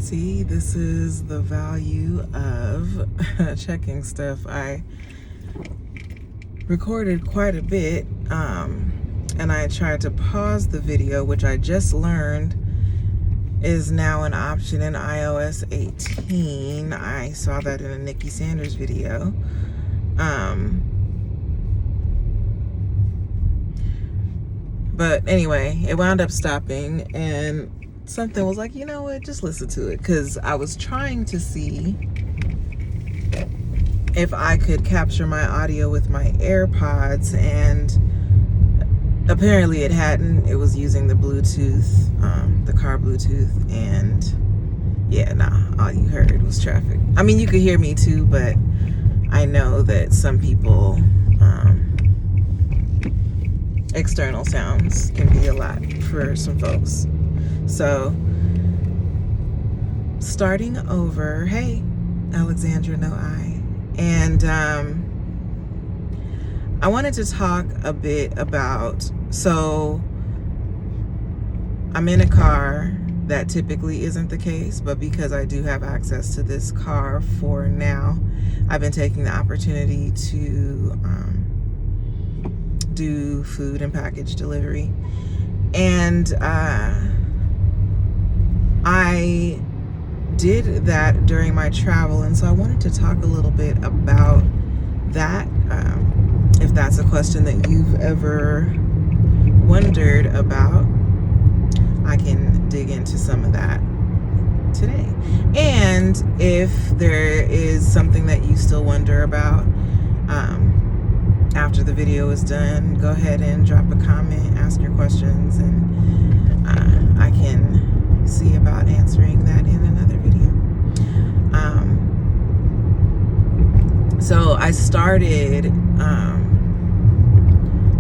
See, this is the value of checking stuff. I recorded quite a bit, and I tried to pause the video, which I just learned is now an option in iOS 18. I saw that in a Nikki Sanders video. But anyway, it wound up stopping, and something was like, you know what, just listen to it, because I was trying to see if I could capture my audio with my AirPods, and apparently it hadn't. It was using the Bluetooth, the car Bluetooth, and yeah, nah, all you heard was traffic. I mean, you could hear me too, but I know that some people, external sounds can be a lot for some folks. So, starting over, hey, Alexandra, no I. And I wanted to talk a bit about, so I'm in a car. That typically isn't the case, but because I do have access to this car for now, I've been taking the opportunity to do food and package delivery. And I did that during my travel, and so I wanted to talk a little bit about that. If that's a question that you've ever wondered about, I can dig into some of that today. And if there is something that you still wonder about after the video is done, go ahead and drop a comment, ask your questions, and I can see about answering that in another video. So I started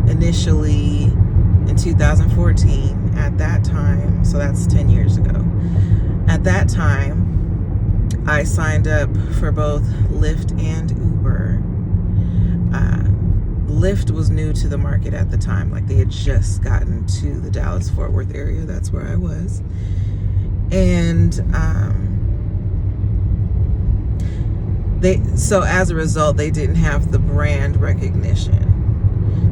initially in 2014. At that time, so that's 10 years ago. At that time, I signed up for both Lyft and Uber. Lyft was new to the market at the time. Like, they had just gotten to the Dallas-Fort Worth area. That's where I was. And so as a result, they didn't have the brand recognition.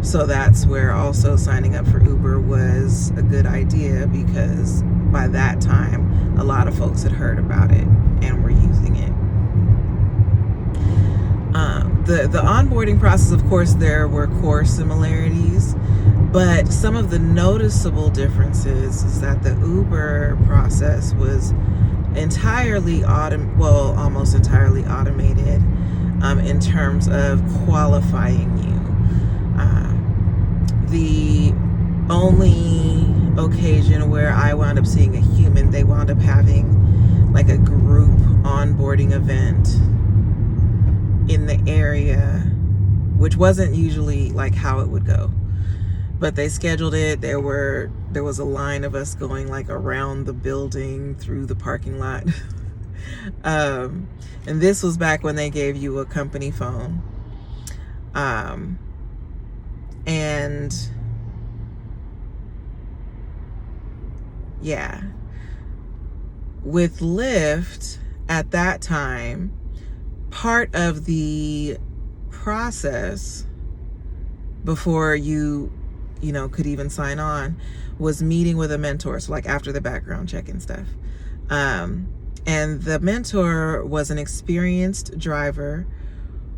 So that's where also signing up for Uber was a good idea, because by that time, a lot of folks had heard about it and were using it. The onboarding process, of course, there were core similarities, but some of the noticeable differences is that the Uber process was almost entirely automated in terms of qualifying you. The only occasion where I wound up seeing a human, they wound up having like a group onboarding event in the area, which wasn't usually like how it would go, but they scheduled it. There was a line of us going like around the building through the parking lot. And this was back when they gave you a company phone. And yeah, with Lyft at that time, part of the process before you could even sign on was meeting with a mentor. So like after the background check and stuff. And the mentor was an experienced driver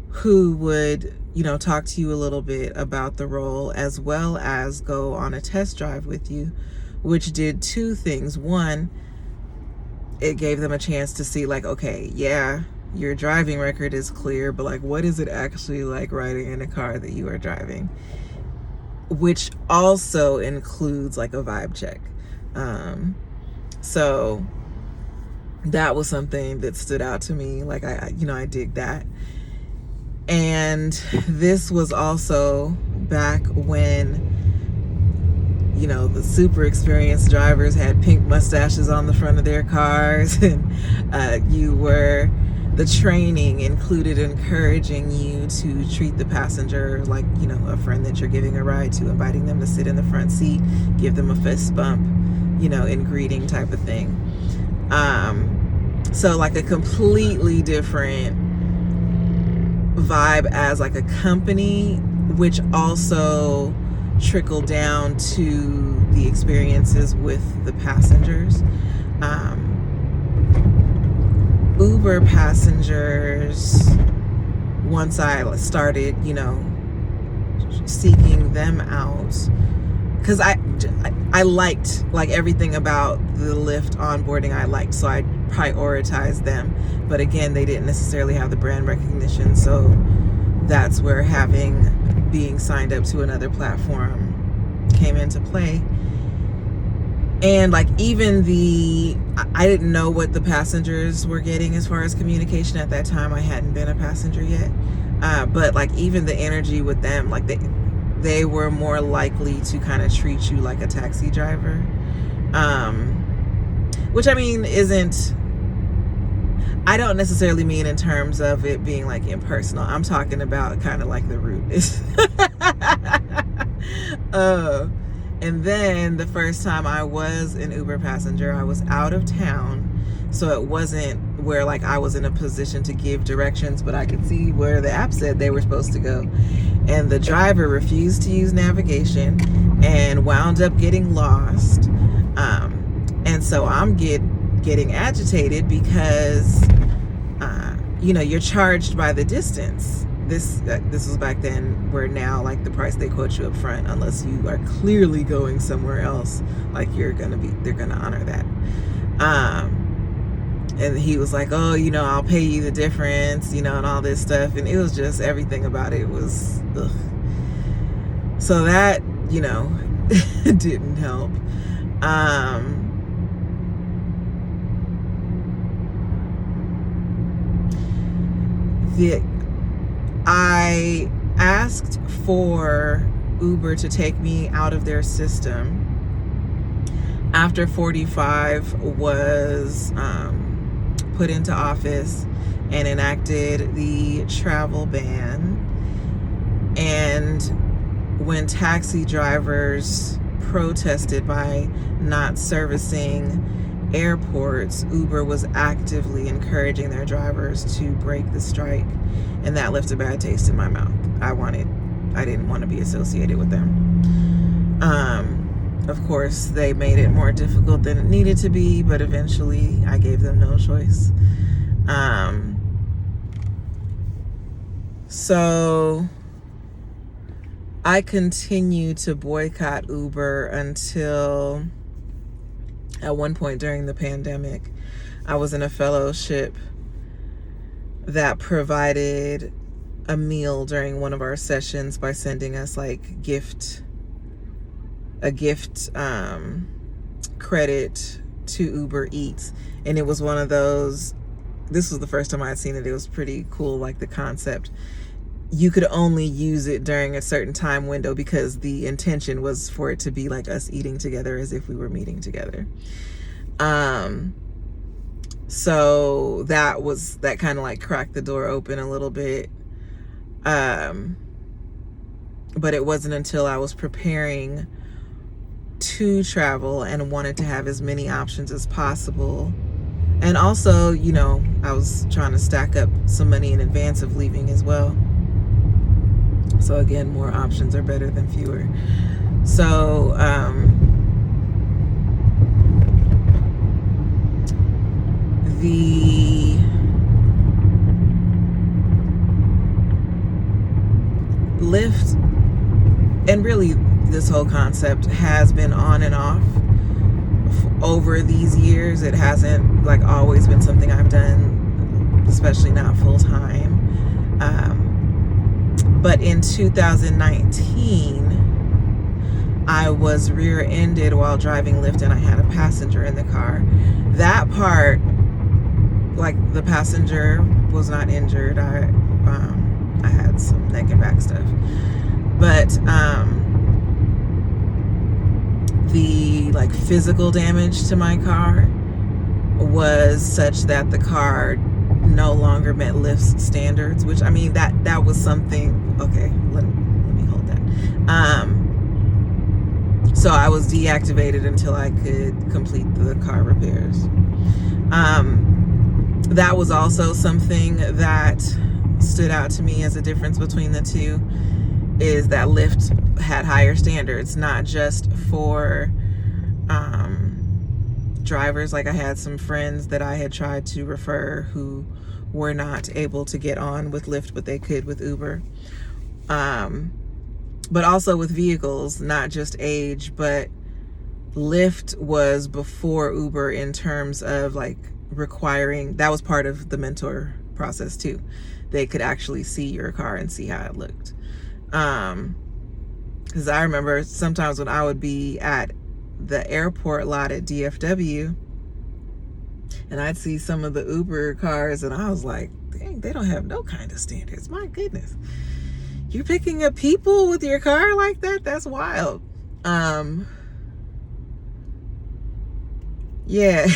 who would, talk to you a little bit about the role, as well as go on a test drive with you, which did two things. One, it gave them a chance to see like, okay, yeah, your driving record is clear, but like, what is it actually like riding in a car that you are driving? Which also includes like a vibe check. So that was something that stood out to me. Like I dig that. And this was also back when, the super experienced drivers had pink mustaches on the front of their cars, and the training included encouraging you to treat the passenger like, a friend that you're giving a ride to, inviting them to sit in the front seat, give them a fist bump, in greeting type of thing. So like a completely different vibe as like a company, which also trickled down to the experiences with the passengers. Uber passengers, once I started, seeking them out, because I liked like everything about the Lyft onboarding I liked, so I prioritized them. But again, they didn't necessarily have the brand recognition, so that's where being signed up to another platform came into play. And like even I didn't know what the passengers were getting as far as communication at that time. I hadn't been a passenger yet, but like even the energy with them, like they were more likely to kind of treat you like a taxi driver, which I mean I don't necessarily mean in terms of it being like impersonal. I'm talking about kind of like the rudeness. And then the first time I was an Uber passenger, I was out of town, so it wasn't where like I was in a position to give directions, but I could see where the app said they were supposed to go. And the driver refused to use navigation and wound up getting lost. And so I'm getting agitated because, you're charged by the distance. This was back then, where now like the price they quote you up front, unless you are clearly going somewhere else, like they're gonna honor that. And he was like, oh, I'll pay you the difference, and all this stuff. And it was just, everything about it was, ugh. So that, didn't help. I asked for Uber to take me out of their system after 45 was put into office and enacted the travel ban. And when taxi drivers protested by not servicing airports, Uber was actively encouraging their drivers to break the strike, and that left a bad taste in my mouth. I didn't want to be associated with them. Of course, they made it more difficult than it needed to be, but eventually I gave them no choice. So I continued to boycott Uber until at one point during the pandemic, I was in a fellowship that provided a meal during one of our sessions by sending us like a gift credit to Uber Eats. And it was one of those, this was the first time I'd seen it. It was pretty cool, like the concept. You could only use it during a certain time window because the intention was for it to be like us eating together as if we were meeting together. So that kind of like cracked the door open a little bit. But it wasn't until I was preparing to travel and wanted to have as many options as possible. And also, I was trying to stack up some money in advance of leaving as well. So again, more options are better than fewer. So, the Lyft, and really this whole concept, has been on and off over these years. It hasn't like always been something I've done, especially not full time. But in 2019, I was rear-ended while driving Lyft, and I had a passenger in the car. That part, like the passenger was not injured. I had some neck and back stuff, but the like physical damage to my car was such that the car no longer met Lyft's standards, which I mean that was something. Okay, let me hold that. So I was deactivated until I could complete the car repairs. that was also something that stood out to me as a difference between the two, is that Lyft had higher standards, not just for drivers. Like, I had some friends that I had tried to refer who were not able to get on with Lyft, but they could with Uber. But also with vehicles, not just age, but Lyft was before Uber in terms of like requiring, that was part of the mentor process too. They could actually see your car and see how it looked. Because I remember sometimes when I would be at the airport lot at DFW and I'd see some of the Uber cars and I was like, dang, they don't have no kind of standards. My goodness. You're picking up people with your car like that? That's wild. Yeah.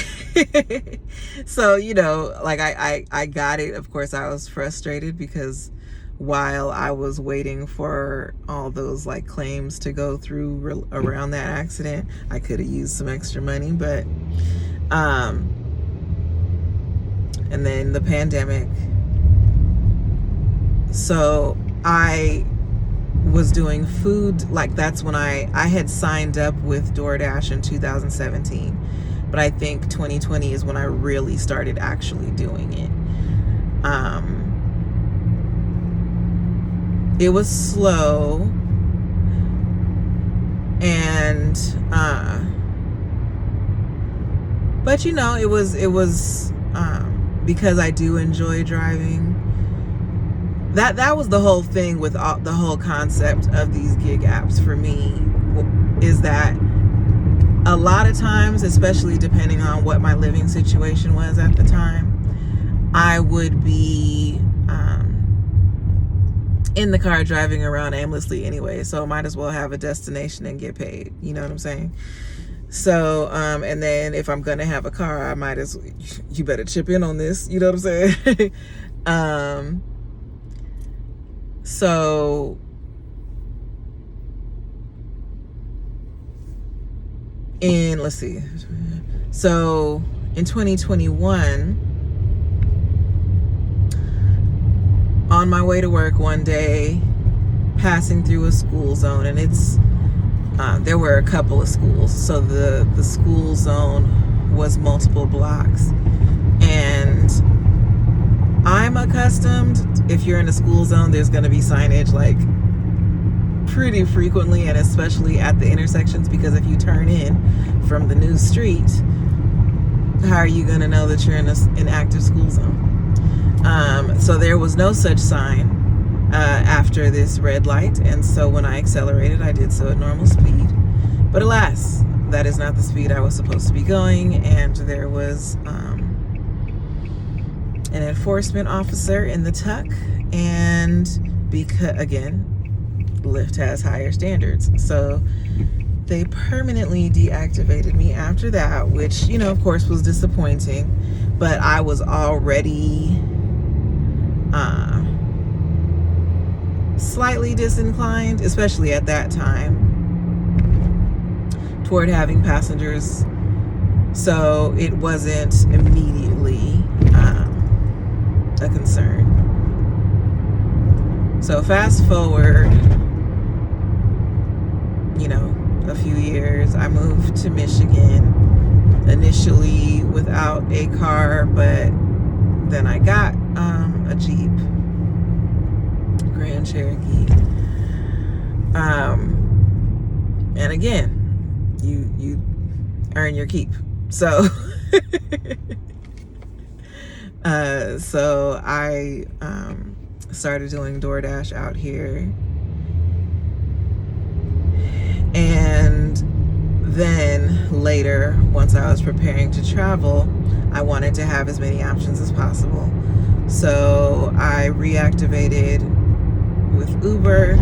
So, you know, like I got it. Of course, I was frustrated because while I was waiting for all those like claims to go through around that accident, I could have used some extra money, but and then the pandemic. So I was doing food, like that's when I had signed up with DoorDash in 2017, but I think 2020 is when I really started actually doing it. It was slow, and but you know, it was because I do enjoy driving. That was the whole thing with the whole concept of these gig apps for me, is that a lot of times, especially depending on what my living situation was at the time, I would be in the car driving around aimlessly anyway, so I might as well have a destination and get paid. You know what I'm saying? So, and then if I'm gonna have a car, I might as well, you better chip in on this. You know what I'm saying? So let's see. So in 2021, on my way to work one day, passing through a school zone, and it's there were a couple of schools, so the school zone was multiple blocks, and I'm accustomed, if you're in a school zone, there's going to be signage like pretty frequently, and especially at the intersections, because if you turn in from the new street, how are you going to know that you're in an active school zone? So there was no such sign after this red light, and so when I accelerated, I did so at normal speed. But alas, that is not the speed I was supposed to be going, and there was an enforcement officer in the tuck, and because, again, Lyft has higher standards, so they permanently deactivated me after that, which, you know, of course was disappointing, but I was already slightly disinclined, especially at that time, toward having passengers, so it wasn't immediately a concern. So fast forward, you know, a few years, I moved to Michigan, initially without a car, but then I got a Jeep, Grand Cherokee. And again, you earn your keep. So so I started doing DoorDash out here, and then later, once I was preparing to travel, I wanted to have as many options as possible, so I reactivated with Uber.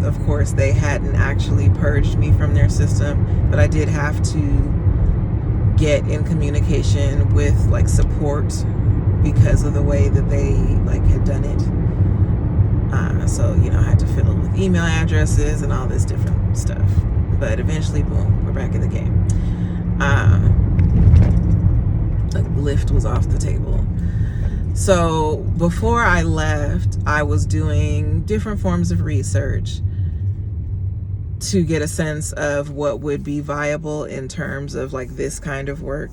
Of course, they hadn't actually purged me from their system, but I did have to get in communication with like support because of the way that they like had done it. So, you know, I had to fill it with email addresses and all this different stuff. But eventually, boom, we're back in the game. Lyft was off the table. So before I left, I was doing different forms of research to get a sense of what would be viable in terms of like this kind of work.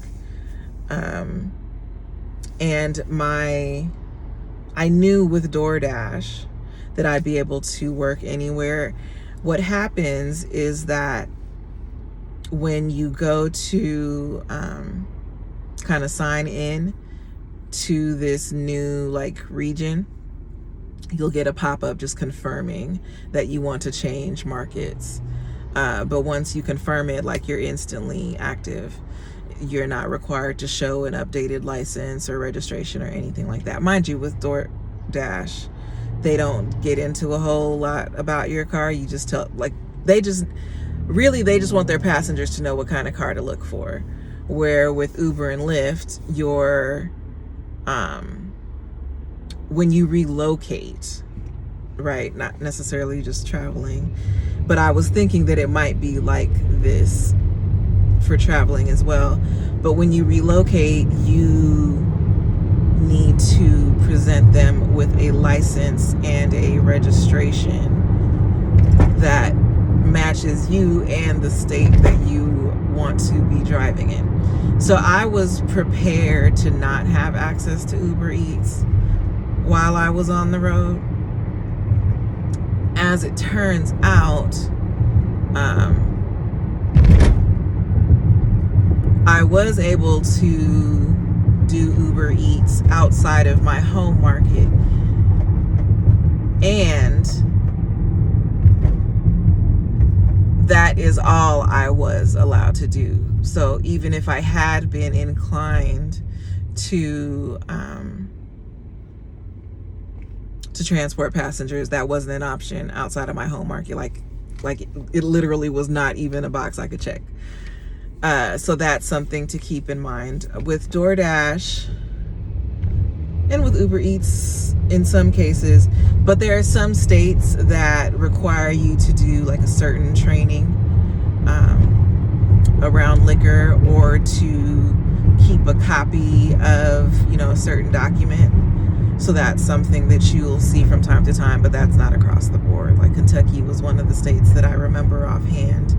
And I knew with DoorDash that I'd be able to work anywhere. What happens is that when you go to kind of sign in to this new like region, you'll get a pop-up just confirming that you want to change markets. But once you confirm it, like, you're instantly active. You're not required to show an updated license or registration or anything like that. Mind you, with DoorDash, they don't get into a whole lot about your car. You just tell, like, they just want their passengers to know what kind of car to look for. Where with Uber and Lyft, when you relocate, right, not necessarily just traveling, but I was thinking that it might be like this for traveling as well. But when you relocate, you need to present them with a license and a registration that matches you and the state that you want to be driving in. So I was prepared to not have access to Uber Eats while I was on the road. As it turns out, I was able to do Uber Eats outside of my home market, and that is all I was allowed to do. So even if I had been inclined to transport passengers, that wasn't an option outside of my home market. Like it literally was not even a box I could check. So that's something to keep in mind with DoorDash and with Uber Eats in some cases. But there are some states that require you to do like a certain training around liquor, or to keep a copy of, you know, a certain document. So that's something that you'll see from time to time, but that's not across the board. Like Kentucky was one of the states that I remember offhand.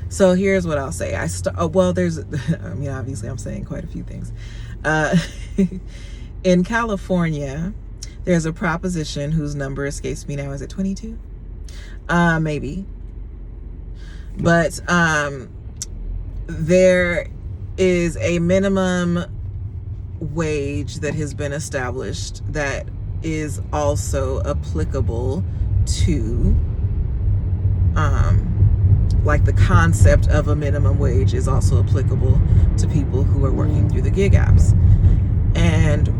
So here's what I'll say. Obviously I'm saying quite a few things. In California, there's a proposition whose number escapes me now. Is it 22? Maybe. But there is a minimum wage that has been established that is also applicable to like the concept of a minimum wage is also applicable to people who are working through the gig apps. And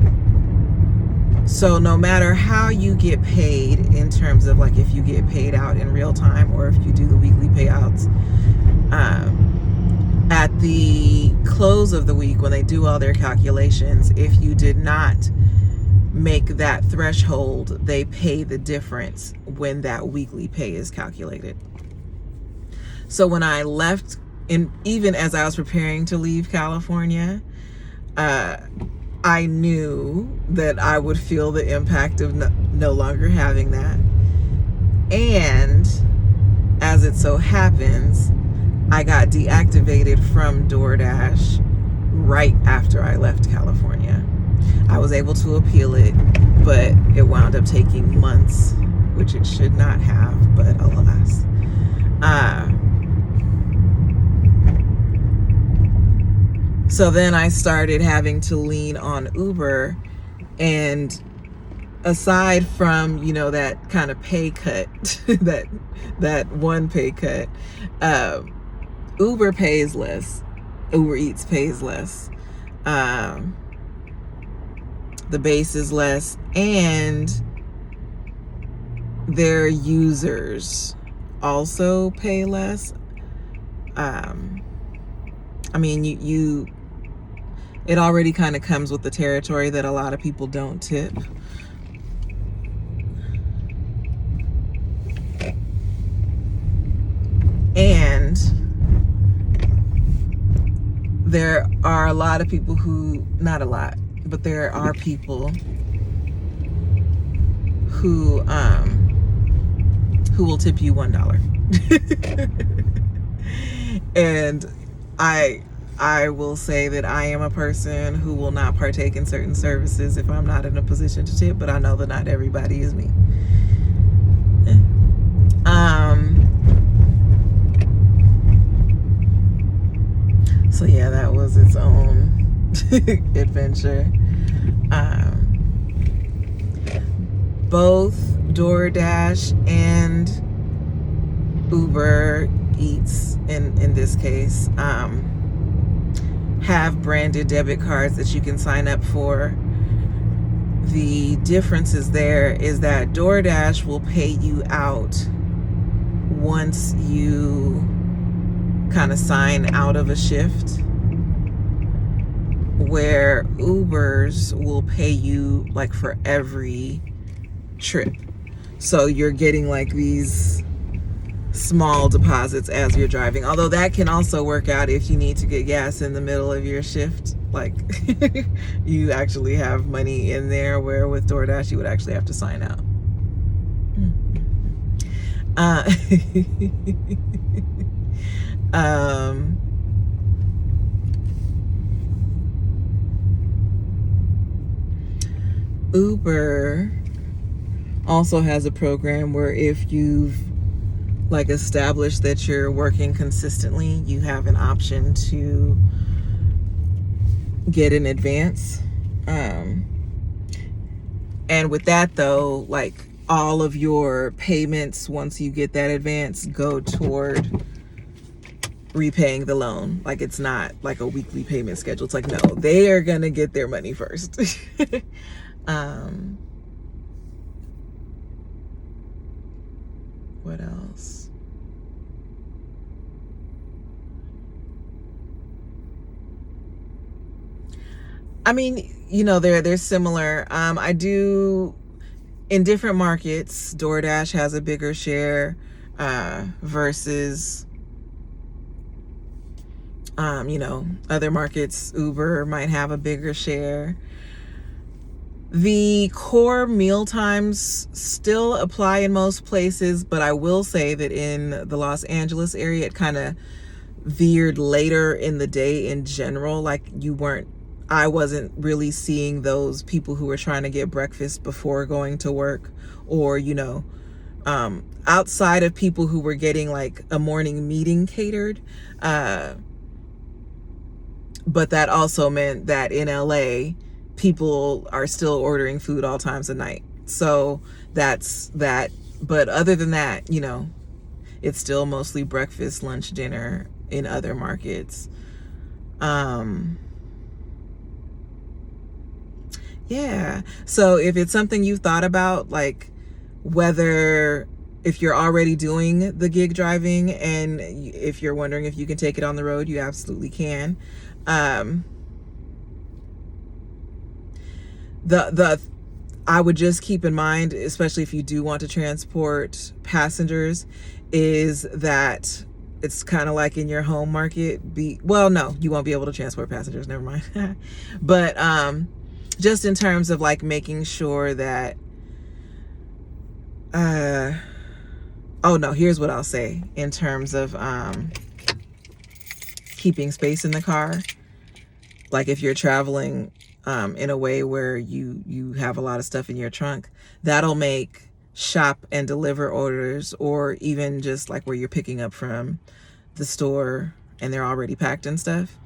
so no matter how you get paid, in terms of like if you get paid out in real time or if you do the weekly payouts, at the close of the week when they do all their calculations, if you did not make that threshold, they pay the difference when that weekly pay is calculated. So when I left, and even as I was preparing to leave California, I knew that I would feel the impact of no longer having that. And as it so happens, I got deactivated from DoorDash right after I left California. I was able to appeal it, but it wound up taking months, which it should not have, but alas. So then I started having to lean on Uber, and aside from, you know, that kind of pay cut, that one pay cut, Uber pays less. Uber Eats pays less. The base is less, and their users also pay less. I mean, it already kind of comes with the territory that a lot of people don't tip. are a lot of people who, not a lot, but there are people who will tip you $1. And I will say that I am a person who will not partake in certain services if I'm not in a position to tip, but I know that not everybody is me. So yeah, that was its own adventure. Both DoorDash and Uber Eats, in this case, have branded debit cards that you can sign up for. The differences there is that DoorDash will pay you out once you kind of sign out of a shift, where Ubers will pay you like for every trip. So you're getting like these small deposits as you're driving, although that can also work out if you need to get gas in the middle of your shift, like you actually have money in there, where with DoorDash you would actually have to sign out. Uber also has a program where if you've like established that you're working consistently, you have an option to get an advance. And with that though, like all of your payments, once you get that advance, go toward repaying the loan. Like it's not like a weekly payment schedule. It's like, no, they are gonna get their money first. What else? I mean, you know, they're similar. I do, in different markets, DoorDash has a bigger share versus you know, other markets, Uber might have a bigger share. The core meal times still apply in most places, but I will say that in the Los Angeles area, it kind of veered later in the day in general. Like I wasn't really seeing those people who were trying to get breakfast before going to work, or, you know, outside of people who were getting like a morning meeting catered. But that also meant that in LA, people are still ordering food all times of night. So that's that. But other than that, you know, it's still mostly breakfast, lunch, dinner in other markets. Yeah. So if it's something you've thought about, like whether if you're already doing the gig driving and if you're wondering if you can take it on the road, you absolutely can. I would just keep in mind, especially if you do want to transport passengers, is that it's kind of like in your home market. Well, no, you won't be able to transport passengers. Never mind. But just in terms of like making sure that, oh no, here's what I'll say in terms of keeping space in the car. Like if you're traveling in a way where you have a lot of stuff in your trunk, that'll make shop and deliver orders, or even just like where you're picking up from the store and they're already packed and stuff,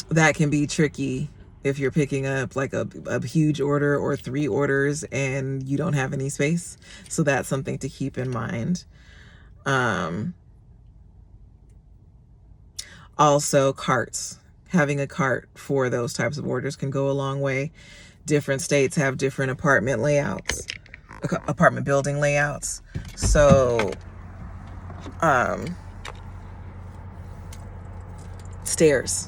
that can be tricky if you're picking up like a huge order or 3 orders and you don't have any space. So that's something to keep in mind. Also, carts. Having a cart for those types of orders can go a long way. Different states have different apartment building layouts. So, stairs.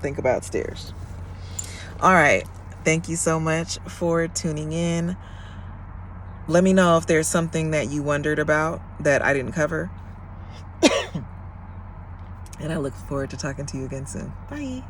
Think about stairs. All right. Thank you so much for tuning in. Let me know if there's something that you wondered about that I didn't cover. And I look forward to talking to you again soon. Bye.